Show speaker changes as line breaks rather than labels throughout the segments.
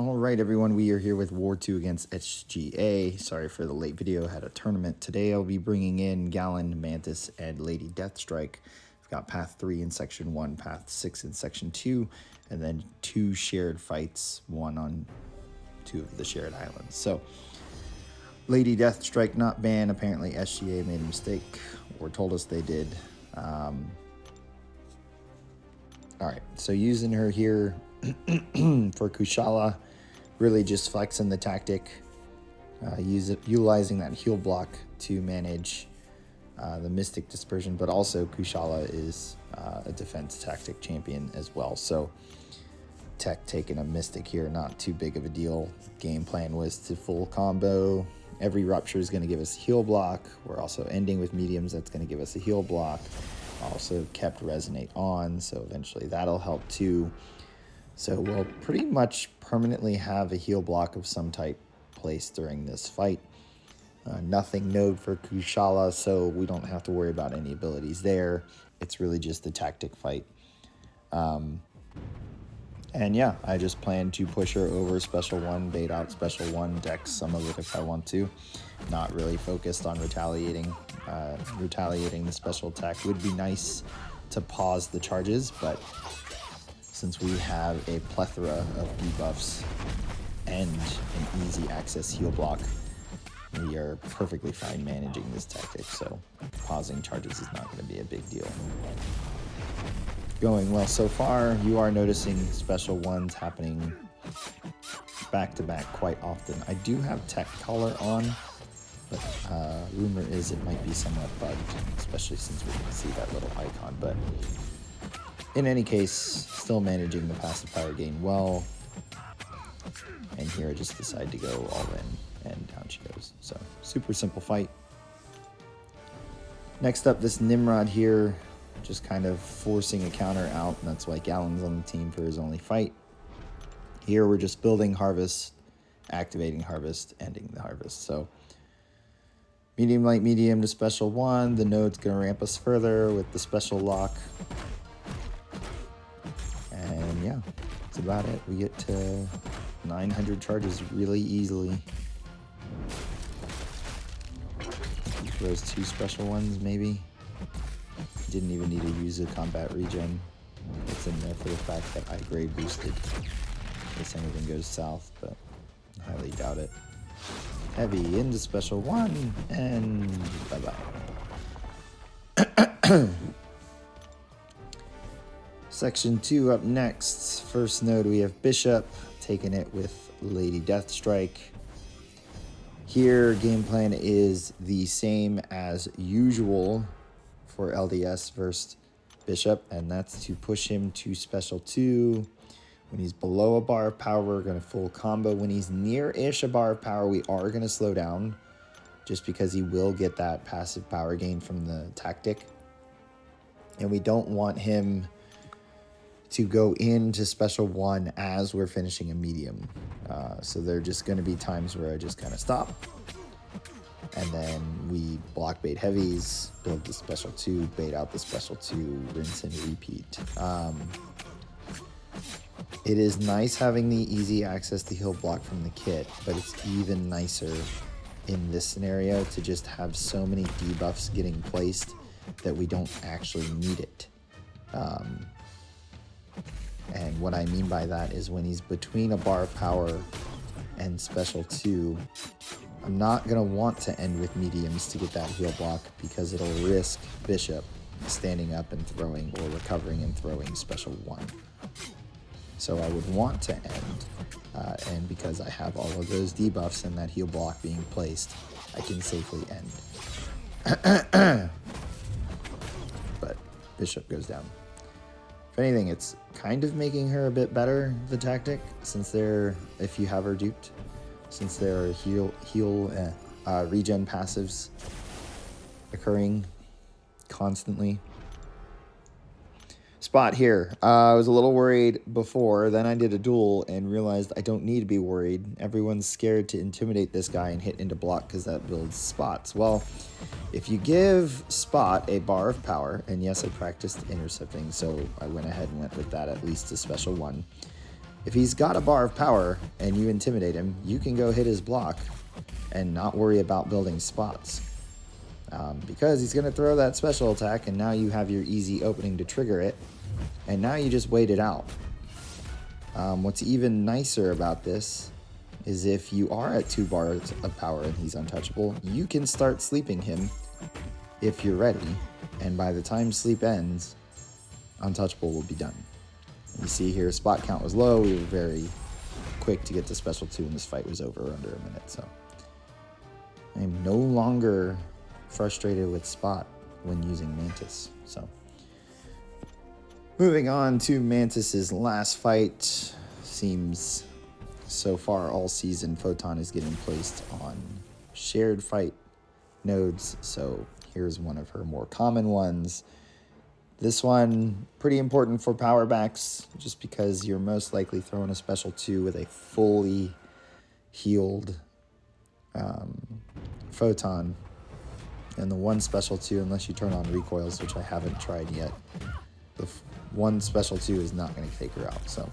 All right, everyone, we are here with War 2 against SGA. Sorry for the late video, had a tournament. Today I'll be bringing in Gallon, Mantis, and Lady Deathstrike. We've got Path 3 in Section 1, Path 6 in Section 2, and then 2 shared fights, one on 2 of the shared islands. So, Lady Deathstrike not banned. Apparently SGA made a mistake, or told us they did. All right, so using her here for Kushala, really just flexing the tactic, utilizing that heal block to manage the Mystic Dispersion, but also Kushala is a defense tactic champion as well. So Tech taking a Mystic here, not too big of a deal. Game plan was to full combo. Every Rupture is going to give us a heal block. We're also ending with mediums. That's going to give us a heal block. Also kept Resonate on, so eventually that'll help too. So we'll pretty much permanently have a heal block of some type placed during this fight. Nothing node for Kushala, so we don't have to worry about any abilities there. It's really just a tactic fight. And yeah, I just plan to push her over Special 1, bait out Special 1, dex some of it if I want to. Not really focused on retaliating. Retaliating the special attack would be nice to pause the charges, but since we have a plethora of debuffs and an easy access heal block, we are perfectly fine managing this tactic, so pausing charges is not going to be a big deal. Going well so far. You are noticing Special 1s happening back to back quite often. I do have Tech Collar on, but rumor is it might be somewhat bugged, especially since we can see that little icon, but in any case, still managing the passive power gain well. And here I just decide to go all in, and down she goes. So, super simple fight. Next up, this Nimrod here, just kind of forcing a counter out, and that's why Gallon's on the team for his only fight. Here we're just building Harvest, activating Harvest, ending the Harvest. So, medium, light, medium to Special 1. The node's going to ramp us further with the Special Lock. And yeah, that's about it. We get to 900 charges really easily. He throws 2 Special 1s maybe. Didn't even need to use a combat regen. It's in there for the fact that I grade boosted in case anything goes south, but I highly doubt it. Heavy into Special 1, and bye-bye. Section 2 up next. First node we have Bishop, taking it with Lady Deathstrike. Here, game plan is the same as usual for LDS versus Bishop, and that's to push him to Special 2. When he's below a bar of power, we're going to full combo. When he's near-ish a bar of power, we are going to slow down, just because he will get that passive power gain from the tactic. And we don't want him to go into Special 1 as we're finishing a medium. So there are just going to be times where I just kind of stop. And then we block bait heavies, build the Special 2, bait out the Special 2, rinse and repeat. It is nice having the easy access to heal block from the kit, but it's even nicer in this scenario to just have so many debuffs getting placed that we don't actually need it. And what I mean by that is when he's between a bar of power and Special 2, I'm not going to want to end with mediums to get that heal block because it'll risk Bishop standing up and throwing, or recovering and throwing Special 1. So I would want to end, and because I have all of those debuffs and that heal block being placed, I can safely end. But Bishop goes down. If anything, it's kind of making her a bit better, the tactic, since if you have her duped, since there are regen passives occurring constantly. Spot here. I was a little worried before, then I did a duel and realized I don't need to be worried. Everyone's scared to intimidate this guy and hit into block because that builds spots. Well, if you give Spot a bar of power, and yes, I practiced intercepting, so I went ahead and went with that, at least a Special 1. If he's got a bar of power and you intimidate him, you can go hit his block and not worry about building spots. Because he's going to throw that special attack, and now you have your easy opening to trigger it, and now you just wait it out. What's even nicer about this is if you are at 2 bars of power and he's untouchable, you can start sleeping him if you're ready, and by the time sleep ends, untouchable will be done. You see here, spot count was low. We were very quick to get to special 2, and this fight was over under a minute. So I'm no longer frustrated with spot when using Mantis. So moving on to Mantis's last fight. Seems so far all season Photon is getting placed on shared fight nodes. So here's one of her more common ones. This one, pretty important for power backs, just because you're most likely throwing a special 2 with a fully healed Photon. And the one special 2, unless you turn on recoils, which I haven't tried yet, the one special 2 is not going to take her out. So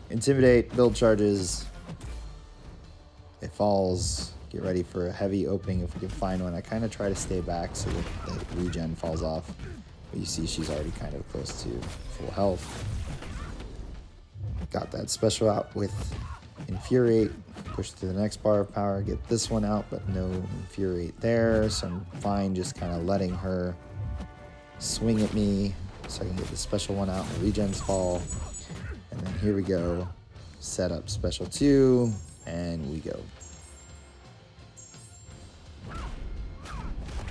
intimidate, build charges, it falls, get ready for a heavy opening if we can find one. I kind of try to stay back so that the regen falls off. But you see she's already kind of close to full health. Got that special out with Infuriate. Push to the next bar of power. Get this one out, but no Infuriate there. So I'm fine just kind of letting her swing at me so I can get the special one out. The regens fall. And then here we go. Set up special 2. And we go.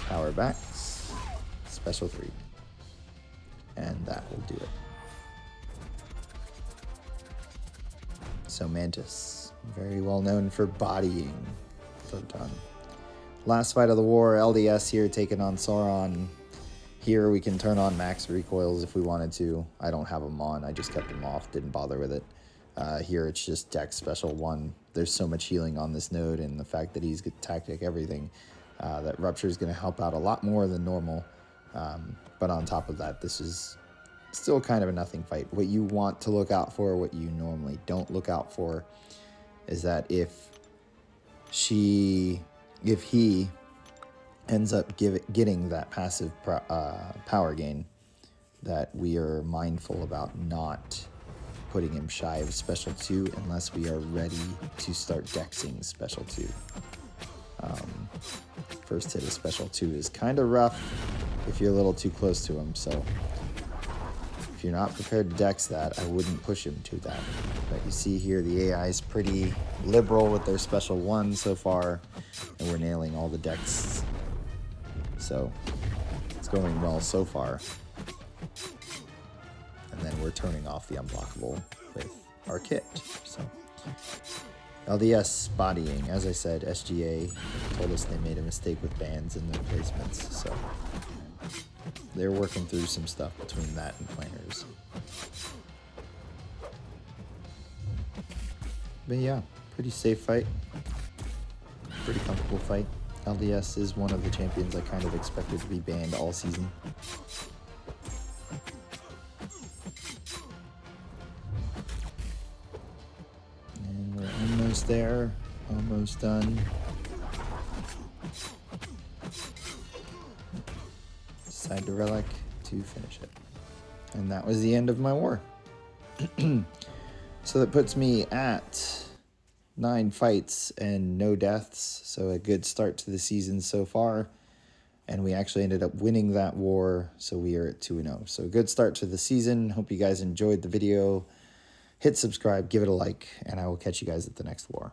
Power backs. Special 3. And that will do it. So Mantis, very well known for bodying Photon. Last fight of the war, LDS here taking on Sauron. Here we can turn on max recoils if we wanted to. I don't have them on, I just kept them off, didn't bother with it. Here it's just deck special 1. There's so much healing on this node, and the fact that he's good tactic, everything, that Rupture is going to help out a lot more than normal. But on top of that, this is still kind of a nothing fight. What you want to look out for, what you normally don't look out for, is that if he ends up getting that passive power gain, that we are mindful about not putting him shy of special 2 unless we are ready to start dexing special 2. First hit of special 2 is kind of rough if you're a little too close to him, so if you're not prepared to dex that, I wouldn't push him to that. But you see here, the AI is pretty liberal with their special 1 so far, and we're nailing all the dex. So it's going well so far. And then we're turning off the unblockable with our kit. So LDS bodying, as I said, SGA told us they made a mistake with bans in their placements, so they're working through some stuff between that and planners. But yeah, pretty safe fight. Pretty comfortable fight. LDS is one of the champions I kind of expected to be banned all season. And we're almost there. Almost done. Decide to relic to finish it. And that was the end of my war. So that puts me at 9 fights and no deaths. So a good start to the season so far. And we actually ended up winning that war. So we are at 2-0. So a good start to the season. Hope you guys enjoyed the video. Hit subscribe, give it a like, and I will catch you guys at the next war.